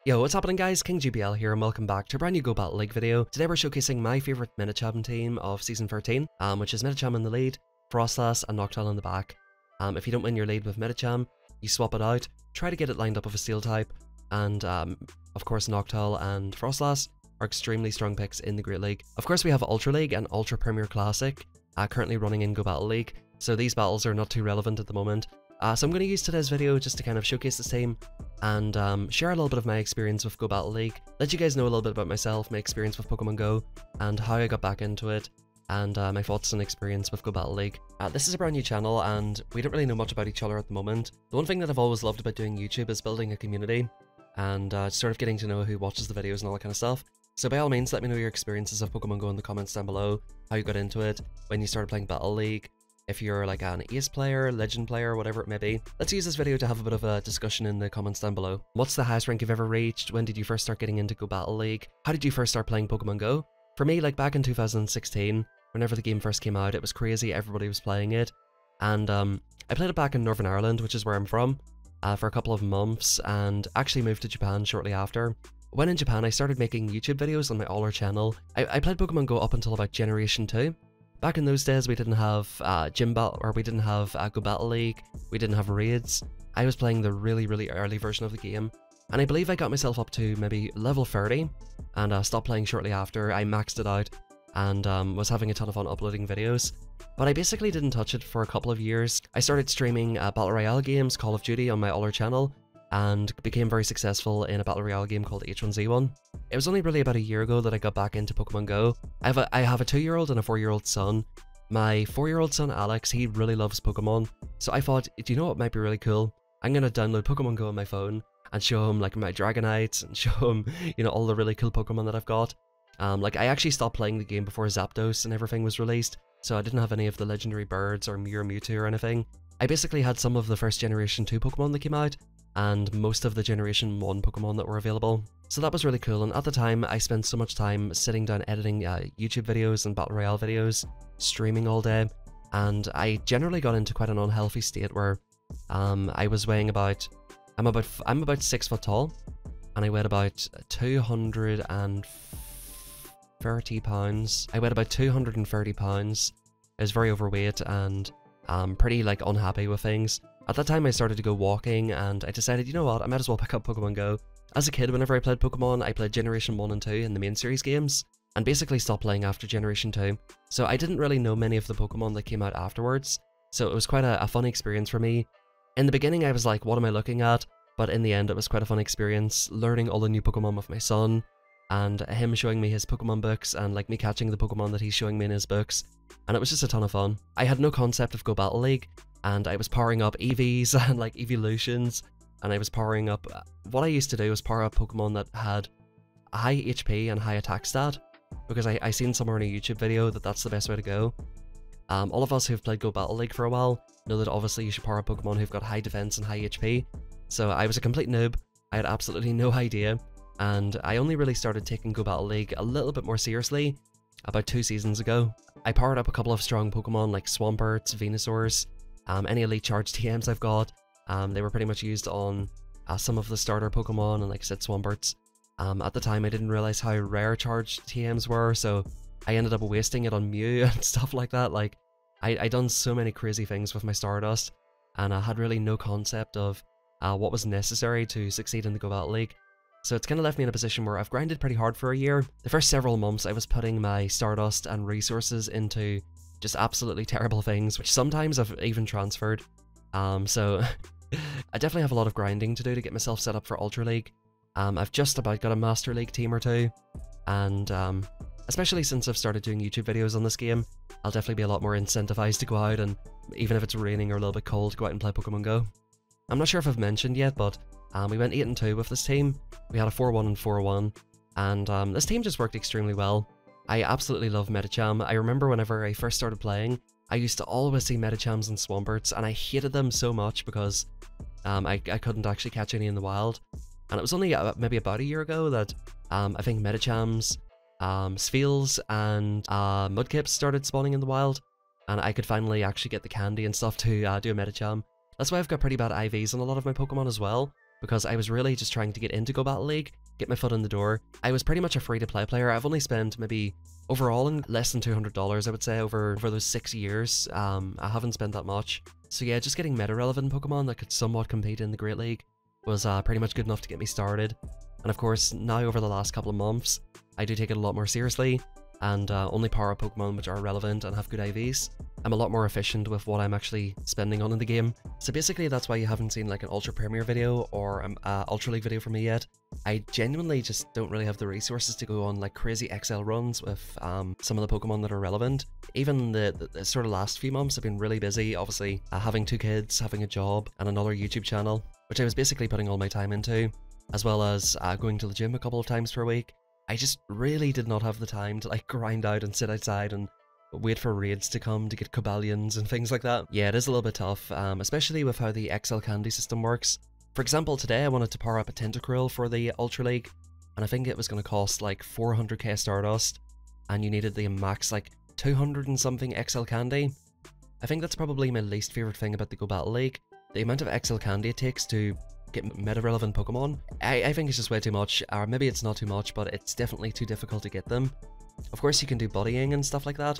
Yo, what's happening guys? King GBL here and welcome back to a brand new Go Battle League video. Today we're showcasing my favourite Medicham team of Season 13, which is Medicham in the lead, Frostlass and Noctowl in the back. If you don't win your lead with Medicham, you swap it out, try to get it lined up with a Steel type, and of course Noctowl and Frostlass are extremely strong picks in the Great League. Of course we have Ultra League and Ultra Premier Classic currently running in Go Battle League, so these battles are not too relevant at the moment. So I'm going to use today's video just to kind of showcase this team and share a little bit of my experience with Go Battle League, let you guys know a little bit about myself, my experience with Pokemon Go, and how I got back into it, and my thoughts and experience with Go Battle League. This is a brand new channel and we don't really know much about each other at the moment. The one thing that I've always loved about doing YouTube is building a community and sort of getting to know who watches the videos and all that kind of stuff. So by all means, let me know your experiences of Pokemon Go in the comments down below, how you got into it, when you started playing Battle League, if you're like an Ace player, Legend player, whatever it may be. Let's use this video to have a bit of a discussion in the comments down below. What's the highest rank you've ever reached? When did you first start getting into Go Battle League? How did you first start playing Pokemon Go? For me, like back in 2016, whenever the game first came out, it was crazy, everybody was playing it. And I played it back in Northern Ireland, which is where I'm from, for a couple of months, and actually moved to Japan shortly after. When in Japan, I started making YouTube videos on my Oller channel. I played Pokemon Go up until about Generation 2. Back in those days, we didn't have Gym Battle, or we didn't have Go Battle League, we didn't have raids. I was playing the really early version of the game, and I believe I got myself up to maybe level 30, and stopped playing shortly after. I maxed it out, and was having a ton of fun uploading videos. But I basically didn't touch it for a couple of years. I started streaming Battle Royale games, Call of Duty on my Oller channel, and became very successful in a Battle Royale game called H1Z1. It was only really about a year ago that I got back into Pokemon Go. I have a 2-year-old and a 4-year-old son. My 4-year-old son Alex, he really loves Pokemon, so I thought, do you know what might be really cool? I'm gonna download Pokemon Go on my phone and show him like my Dragonites and show him, you know, all the really cool Pokemon that I've got. Like I actually stopped playing the game before Zapdos and everything was released, so I didn't have any of the legendary birds or Mew or Mewtwo or anything. I basically had some of the first Generation 2 Pokemon that came out, and most of the Generation 1 Pokemon that were available. So that was really cool, and at the time I spent so much time sitting down editing YouTube videos and Battle Royale videos, streaming all day, and I generally got into quite an unhealthy state where I was weighing about, I'm about 6 foot tall, and I weighed about 230 pounds. I weighed about 230 pounds. I was very overweight and pretty like unhappy with things. At that time I started to go walking and I decided, you know what, I might as well pick up Pokemon Go. As a kid, whenever I played Pokemon, I played Generation 1 and 2 in the main series games, and basically stopped playing after Generation 2. So I didn't really know many of the Pokemon that came out afterwards, so it was quite a fun experience for me. In the beginning I was like, what am I looking at? But in the end it was quite a fun experience, learning all the new Pokemon with my son, and him showing me his Pokemon books, and like me catching the Pokemon that he's showing me in his books, and it was just a ton of fun. I had no concept of Go Battle League, and I was powering up EVs and like evolutions, and I was powering up, what I used to do was power up Pokemon that had a high HP and high attack stat, because I seen somewhere in a YouTube video that that's the best way to go. All of us who've played Go Battle League for a while know that obviously you should power up Pokemon who've got high defense and high HP, so I was a complete noob. I had absolutely no idea, and I only really started taking Go Battle League a little bit more seriously about 2 seasons ago. I powered up a couple of strong Pokemon like Swamperts, Venusaurs, any Elite Charge TMs I've got. They were pretty much used on some of the starter Pokemon, and like I said, Swamperts. At the time I didn't realize how rare charged TMs were, so I ended up wasting it on Mew and stuff like that. Like, I done so many crazy things with my Stardust, and I had really no concept of what was necessary to succeed in the Go Battle League. So it's kind of left me in a position where I've grinded pretty hard for a year. The first several months I was putting my Stardust and resources into just absolutely terrible things, which sometimes I've even transferred. So I definitely have a lot of grinding to do to get myself set up for Ultra League. I've just about got a Master League team or 2, and especially since I've started doing YouTube videos on this game, I'll definitely be a lot more incentivized to go out, and even if it's raining or a little bit cold, go out and play Pokemon Go. I'm not sure if I've mentioned yet, but we went 8-2 with this team. We had a 4-1 and 4-1, and this team just worked extremely well. I absolutely love Medicham. I remember whenever I first started playing, I used to always see Medichams and Swamperts, and I hated them so much because I couldn't actually catch any in the wild. And it was only maybe about a year ago that I think Medichams, Spheals, and Mudkips started spawning in the wild, and I could finally actually get the candy and stuff to do a Medicham. That's why I've got pretty bad IVs on a lot of my Pokemon as well. because I was really just trying to get into Go Battle League, get my foot in the door. I was pretty much a free-to-play player. I've only spent maybe overall in less than $200, I would say, over those 6 years. I haven't spent that much. So yeah, just getting meta-relevant Pokemon that could somewhat compete in the Great League was pretty much good enough to get me started. And of course, now over the last couple of months, I do take it a lot more seriously, and only power up Pokemon which are relevant and have good IVs. I'm a lot more efficient with what I'm actually spending on in the game. So basically that's why you haven't seen like an Ultra Premier video or an Ultra League video from me yet. I genuinely just don't really have the resources to go on like crazy XL runs with some of the Pokemon that are relevant. Even the sort of last few months I've been really busy, obviously having 2 kids, having a job, and another YouTube channel, which I was basically putting all my time into, as well as going to the gym a couple of times per week. I just really did not have the time to like grind out and sit outside and wait for raids to come to get Cobalions and things like that. Yeah, it is a little bit tough, especially with how the XL candy system works. For example, today I wanted to power up a Tentacruel for the Ultra League, and I think it was going to cost like 400k Stardust, and you needed the max like 200 and something XL candy. I think that's probably my least favourite thing about the Go Battle League. The amount of XL candy it takes to get meta-relevant Pokemon, I think it's just way too much, or maybe it's not too much, but it's definitely too difficult to get them. Of course you can do buddying and stuff like that.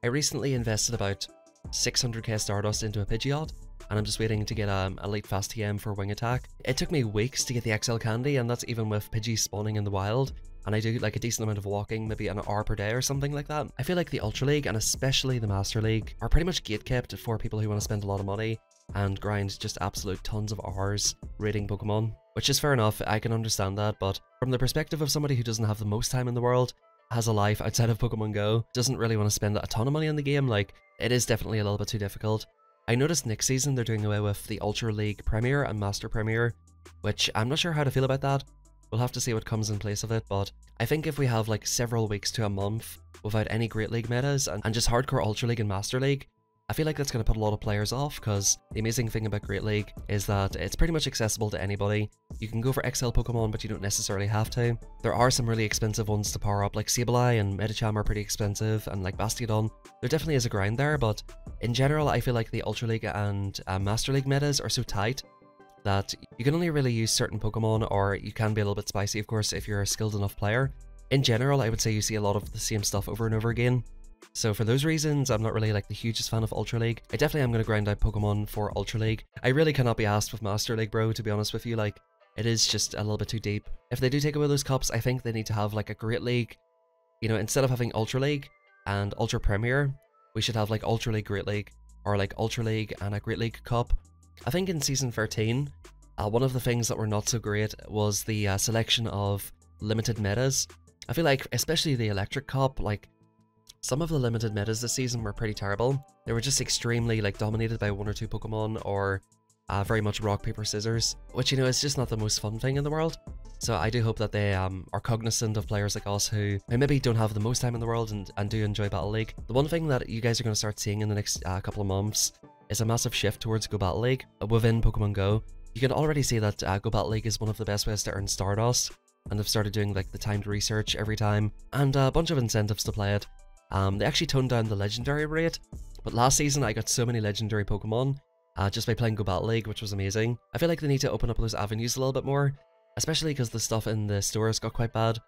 I recently invested about 600k Stardust into a Pidgeot, and I'm just waiting to get Elite Fast TM for Wing Attack. It took me weeks to get the XL candy, and that's even with Pidgey spawning in the wild, and I do like a decent amount of walking, maybe an hour per day or something like that. I feel like the Ultra League, and especially the Master League, are pretty much gatekept for people who want to spend a lot of money and grind just absolute tons of hours raiding Pokemon, which is fair enough, I can understand that, but from the perspective of somebody who doesn't have the most time in the world, has a life outside of Pokemon Go, doesn't really want to spend a ton of money on the game, like, it is definitely a little bit too difficult. I noticed next season they're doing away with the Ultra League Premier and Master Premier, which I'm not sure how to feel about that. We'll have to see what comes in place of it, but I think if we have like several weeks to a month without any Great League metas and just hardcore Ultra League and Master League, I feel like that's going to put a lot of players off, because the amazing thing about Great League is that it's pretty much accessible to anybody. You can go for XL Pokemon, but you don't necessarily have to. There are some really expensive ones to power up, like Sableye and Medicham are pretty expensive, and like Bastiodon. There definitely is a grind there, but in general I feel like the Ultra League and Master League metas are so tight that you can only really use certain Pokemon, or you can be a little bit spicy of course if you're a skilled enough player. In general I would say you see a lot of the same stuff over and over again. So for those reasons, I'm not really like the hugest fan of Ultra League. I definitely am going to grind out Pokemon for Ultra League. I really cannot be asked with Master League, bro, to be honest with you. Like, it is just a little bit too deep. If they do take away those cups, I think they need to have like a Great League. You know, instead of having Ultra League and Ultra Premier, we should have like Ultra League Great League, or like Ultra League and a Great League Cup. I think in Season 13, one of the things that were not so great was the selection of limited metas. I feel like, especially the Electric Cup, like, some of the limited metas this season were pretty terrible. They were just extremely like dominated by 1 or 2 Pokemon, or very much rock, paper, scissors, which, you know, is just not the most fun thing in the world. So I do hope that they are cognizant of players like us who maybe don't have the most time in the world and do enjoy Battle League. The one thing that you guys are going to start seeing in the next couple of months is a massive shift towards Go Battle League within Pokemon Go. You can already see that Go Battle League is one of the best ways to earn Stardust, and they've started doing like the timed research every time, and a bunch of incentives to play it. They actually toned down the legendary rate, but last season I got so many legendary Pokemon just by playing Go Battle League, which was amazing. I feel like they need to open up those avenues a little bit more, especially because the stuff in the stores got quite bad,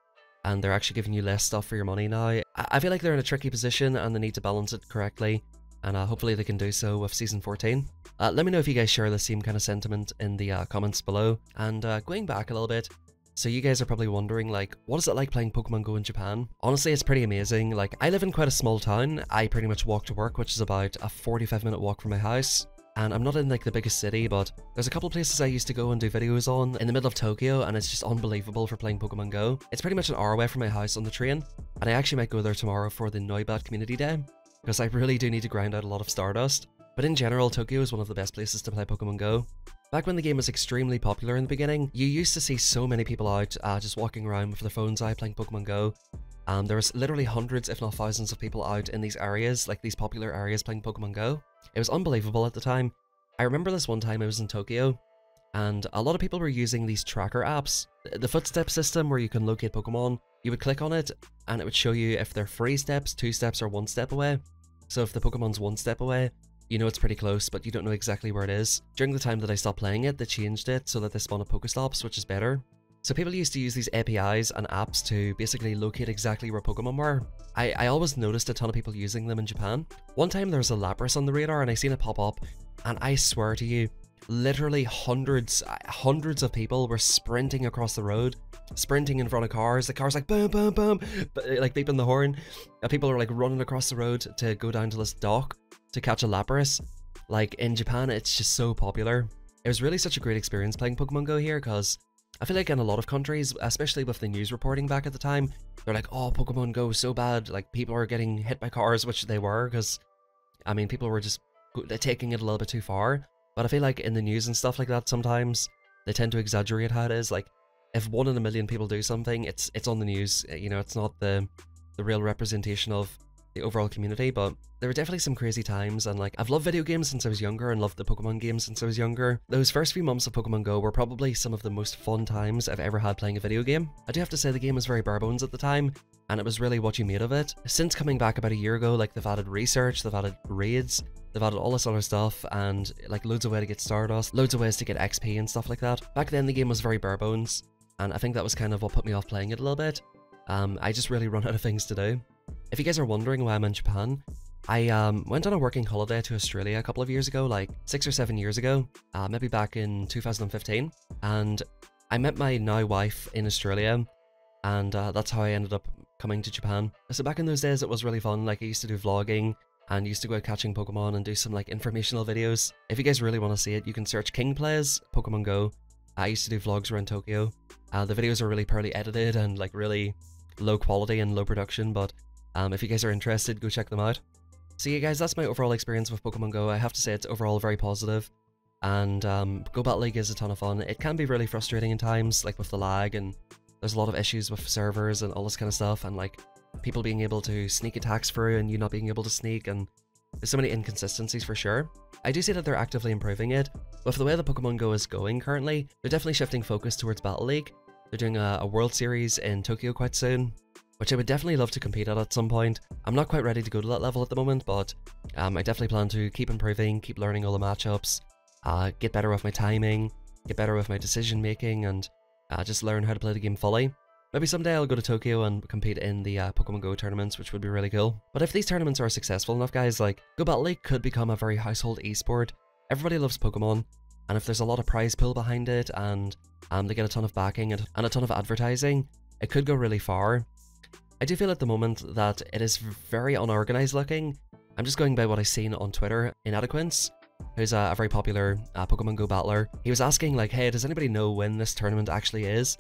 and they're actually giving you less stuff for your money now. I feel like they're in a tricky position and they need to balance it correctly, and hopefully they can do so with Season 14. Let me know if you guys share the same kind of sentiment in the comments below. And going back a little bit, so you guys are probably wondering, like, what is it like playing Pokemon Go in Japan? Honestly, it's pretty amazing. Like, I live in quite a small town. I pretty much walk to work, which is about a 45-minute walk from my house. And I'm not in like the biggest city, but there's a couple of places I used to go and do videos on in the middle of Tokyo, and it's just unbelievable for playing Pokemon Go. It's pretty much an hour away from my house on the train, and I actually might go there tomorrow for the Noibat Community Day, because I really do need to grind out a lot of Stardust. But in general, Tokyo is one of the best places to play Pokemon Go. Back when the game was extremely popular in the beginning, you used to see so many people out just walking around with their phones out playing Pokemon Go. There was literally hundreds, if not thousands, of people out in these areas, like these popular areas, playing Pokemon Go. It was unbelievable at the time. I remember this one time I was in Tokyo, and a lot of people were using these tracker apps. The footstep system where you can locate Pokemon, you would click on it, and it would show you if they're 3 steps, 2 steps, or 1 step away. So if the Pokemon's 1 step away, You know it's pretty close, but you don't know exactly where it is. During the time that I stopped playing it, they changed it so that they spawn at Pokestops, which is better. So people used to use these APIs and apps to basically locate exactly where Pokemon were. I always noticed a ton of people using them in Japan. One time there was a Lapras on the radar and I seen it pop up, and I swear to you, literally hundreds of people were sprinting across the road, sprinting in front of cars. The cars like boom, boom, boom, like beeping the horn. People are like running across the road to go down to this dock to catch a Lapras. Like in Japan, it's just so popular. It was really such a great experience playing Pokemon Go here, because I feel like in a lot of countries, especially with the news reporting back at the time, they're like, oh, Pokemon Go is so bad, like people are getting hit by cars, which they were, because, I mean, people were just taking it a little bit too far. But I feel like in the news and stuff like that, sometimes they tend to exaggerate how it is. Like, if 1 in a million people do something, it's on the news. You know, it's not the real representation of the overall community. But there were definitely some crazy times, and like, I've loved video games since I was younger and loved the Pokemon games since I was younger. Those first few months of Pokemon Go were probably some of the most fun times I've ever had playing a video game. I do have to say the game was very bare bones at the time, and it was really what you made of it. Since coming back about a year ago, like, they've added research, they've added raids, they've added all this other stuff, and like loads of ways to get Stardust, loads of ways to get XP and stuff like that. Back then the game was very bare bones, and I think that was kind of what put me off playing it a little bit. I just really run out of things to do. If you guys are wondering why I'm in Japan, I went on a working holiday to Australia a couple of years ago, like 6 or 7 years ago, maybe back in 2015, and I met my now wife in Australia, and that's how I ended up coming to Japan. So back in those days it was really fun. Like, I used to do vlogging and used to go out catching Pokemon and do some like informational videos. If you guys really want to see it, you can search King Plays Pokemon Go. I used to do vlogs around Tokyo. The videos are really poorly edited and like really low quality and low production, but if you guys are interested, go check them out. So yeah guys, that's my overall experience with Pokemon Go. I have to say it's overall very positive, and Go Battle League is a ton of fun. It can be really frustrating in times, like with the lag, and there's a lot of issues with servers and all this kind of stuff, and like people being able to sneak attacks through and you not being able to sneak, and there's so many inconsistencies for sure. I do see that they're actively improving it. With the way the Pokemon Go is going currently, they're definitely shifting focus towards Battle League. They're doing a World Series in Tokyo quite soon, which I would definitely love to compete at some point. I'm not quite ready to go to that level at the moment, but I definitely plan to keep improving, keep learning all the matchups, get better with my timing, get better with my decision making, and just learn how to play the game fully. Maybe someday I'll go to Tokyo and compete in the Pokemon Go tournaments, which would be really cool. But if these tournaments are successful enough, guys, like, Go Battle League could become a very household esport. Everybody loves Pokemon, and if there's a lot of prize pool behind it, and they get a ton of backing and a ton of advertising, it could go really far. I do feel at the moment that it is very unorganized looking. I'm just going by what I've seen on Twitter. Inadequance, who's a very popular Pokemon Go battler, he was asking like, hey, does anybody know when this tournament actually is?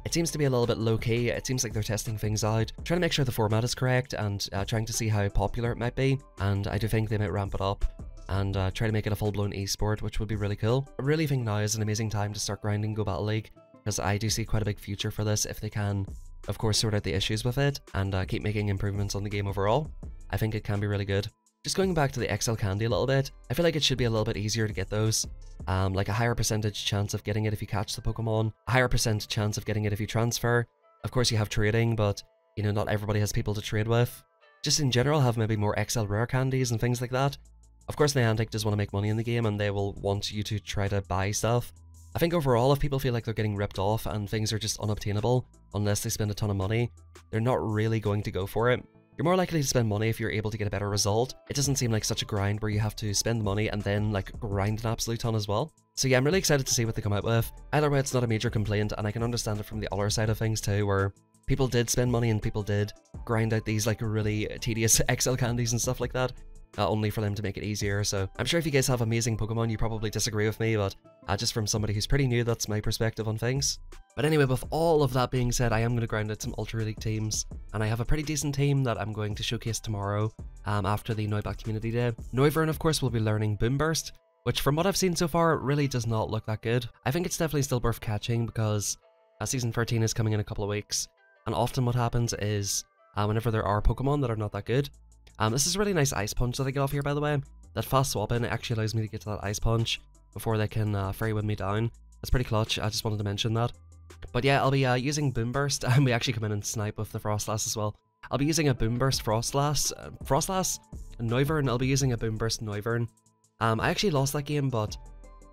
It seems to be a little bit low-key. It seems like they're testing things out, trying to make sure the format is correct, and trying to see how popular it might be, and I do think they might ramp it up and try to make it a full-blown esport, which would be really cool. I really think now is an amazing time to start grinding Go Battle League, because I do see quite a big future for this if they can, of course, sort out the issues with it and keep making improvements on the game overall. I think it can be really good. Just going back to the XL Candy a little bit, I feel like it should be a little bit easier to get those. Like a higher percentage chance of getting it if you catch the Pokemon, a higher percent chance of getting it if you transfer. Of course you have trading, but you know, not everybody has people to trade with. Just in general, have maybe more XL rare candies and things like that. Of course Niantic does want to make money in the game, and they will want you to try to buy stuff. I think overall, if people feel like they're getting ripped off and things are just unobtainable unless they spend a ton of money, they're not really going to go for it. You're more likely to spend money if you're able to get a better result. It doesn't seem like such a grind where you have to spend money and then like grind an absolute ton as well. So yeah, I'm really excited to see what they come out with. Either way, it's not a major complaint, and I can understand it from the other side of things too, where people did spend money and people did grind out these like really tedious XL candies and stuff like that, only for them to make it easier. So I'm sure if you guys have amazing Pokemon, you probably disagree with me, but just from somebody who's pretty new, that's my perspective on things. But anyway, with all of that being said, I am going to grind out some Ultra League teams, and I have a pretty decent team that I'm going to showcase tomorrow after the Noibat Community Day. Noivern, of course, will be learning Boom Burst, which from what I've seen so far, really does not look that good. I think it's definitely still worth catching because Season 13 is coming in a couple of weeks, and often what happens is whenever there are Pokemon that are not that good. This is a really nice Ice Punch that I get off here, by the way. That fast swap in actually allows me to get to that Ice Punch before they can Fairy Wind me down. That's pretty clutch, I just wanted to mention that. But yeah, I'll be using Boom Burst, and we actually come in and snipe with the Frostlass as well. I'll be using a Boom Burst Frostlass, Noivern, I'll be using a Boom Burst Noivern, I actually lost that game, but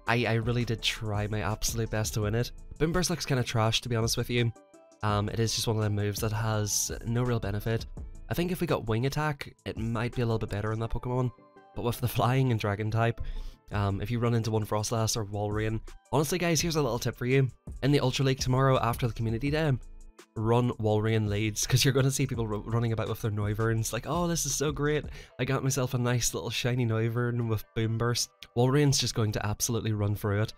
I really did try my absolute best to win it. Boomburst looks kind of trash, to be honest with you. It is just one of them moves that has no real benefit. I think if we got Wing Attack, it might be a little bit better in that Pokemon. But with the Flying and Dragon type, if you run into one Frostlass or Walrein, honestly guys, here's a little tip for you. In the Ultra League tomorrow after the Community Day, run Walrein leads, because you're going to see people running about with their Noivern. Like, oh, this is so great, I got myself a nice little shiny Noivern with Boomburst. Walrein's just going to absolutely run through it.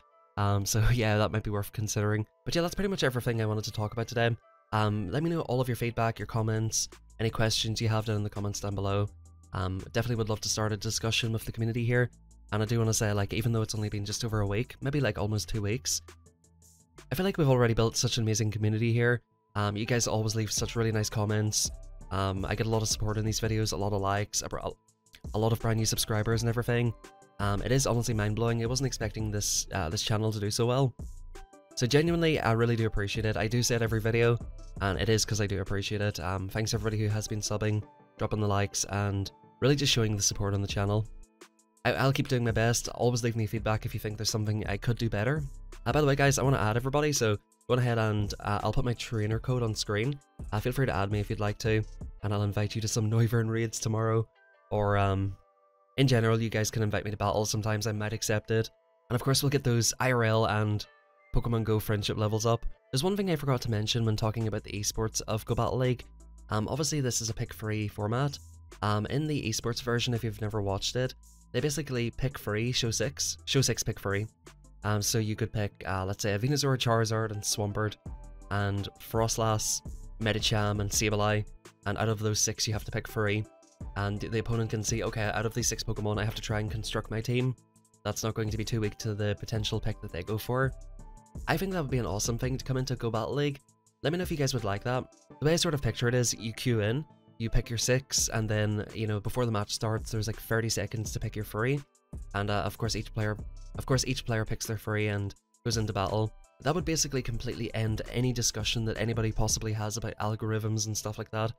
So yeah, that might be worth considering. But yeah, that's pretty much everything I wanted to talk about today. Let me know all of your feedback, your comments, any questions you have down in the comments down below. Definitely would love to start a discussion with the community here. And I do want to say, like, even though it's only been just over a week, maybe like almost 2 weeks, I feel like we've already built such an amazing community here. You guys always leave such really nice comments. I get a lot of support in these videos, a lot of likes, a lot of brand new subscribers and everything. It is honestly mind-blowing. I wasn't expecting this this channel to do so well. So genuinely, I really do appreciate it. I do say it every video, and it is because I do appreciate it. Thanks everybody who has been subbing, dropping the likes, and really just showing the support on the channel. I'll keep doing my best. Always leave me feedback if you think there's something I could do better. By the way guys, I want to add everybody, so go ahead and I'll put my trainer code on screen. Feel free to add me if you'd like to, and I'll invite you to some Noivern raids tomorrow, or in general, you guys can invite me to battles. Sometimes I might accept it. And of course, we'll get those IRL and Pokemon Go friendship levels up. There's one thing I forgot to mention when talking about the esports of Go Battle League. Obviously, this is a pick-free format. In the esports version, if you've never watched it, they basically pick free, show 6 pick free. So you could pick, let's say, a Venusaur, Charizard, and Swampert, and Frostlass, Medicham, and Sableye. And out of those 6, you have to pick free. And the opponent can see, okay, out of these 6 Pokemon, I have to try and construct my team. That's not going to be too weak to the potential pick that they go for. I think that would be an awesome thing to come into Go Battle League. Let me know if you guys would like that. The way I sort of picture it is, you queue in, you pick your 6, and then, you know, before the match starts, there's like 30 seconds to pick your free. And of course each player picks their free and goes into battle. That would basically completely end any discussion that anybody possibly has about algorithms and stuff like that.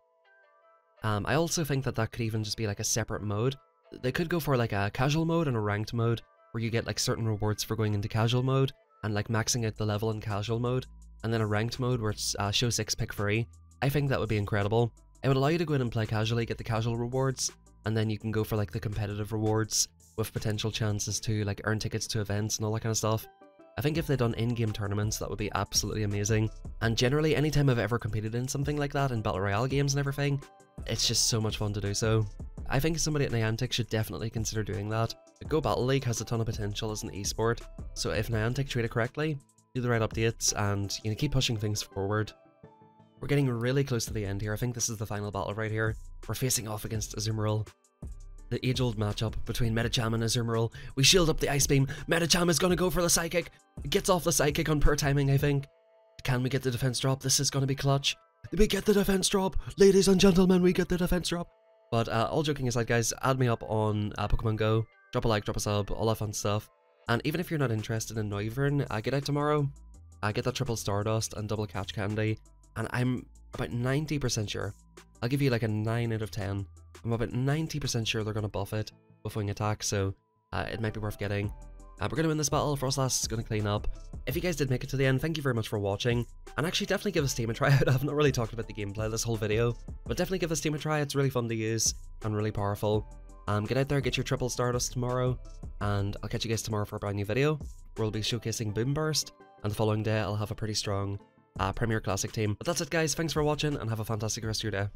I also think that that could even just be like a separate mode. They could go for like a casual mode and a ranked mode, where you get like certain rewards for going into casual mode and like maxing out the level in casual mode, and then a ranked mode where it's show 6 pick free. I think that would be incredible. It would allow you to go in and play casually, get the casual rewards, and then you can go for like the competitive rewards with potential chances to like earn tickets to events and all that kind of stuff. I think if they'd done in-game tournaments, that would be absolutely amazing. And generally, anytime I've ever competed in something like that, in Battle Royale games and everything, it's just so much fun to do so. I think somebody at Niantic should definitely consider doing that. Go Battle League has a ton of potential as an esport, so if Niantic treat it correctly, do the right updates, and you know, keep pushing things forward. We're getting really close to the end here. I think this is the final battle right here. We're facing off against Azumarill. The age-old matchup between Medicham and Azumarill. We shield up the Ice Beam. Medicham is going to go for the Psychic. Gets off the Psychic on pure timing, I think. Can we get the defense drop? This is going to be clutch. We get the defense drop. Ladies and gentlemen, we get the defense drop. But all joking aside, guys, add me up on Pokemon Go. Drop a like, drop a sub, all that fun stuff. And even if you're not interested in Noivern, get out tomorrow. Get that triple Stardust and double Catch Candy. And I'm about 90% sure. I'll give you like a 9 out of 10. I'm about 90% sure they're going to buff it with Wing Attack, so it might be worth getting. We're going to win this battle. Frostlass is going to clean up. If you guys did make it to the end, thank you very much for watching. And actually, definitely give this team a try out. I've not really talked about the gameplay this whole video, but definitely give this team a try. It's really fun to use and really powerful. Get out there, get your triple Stardust tomorrow, and I'll catch you guys tomorrow for a brand new video, where we'll be showcasing Boomburst, and the following day I'll have a pretty strong Premier Classic team. But that's it guys, thanks for watching, and have a fantastic rest of your day.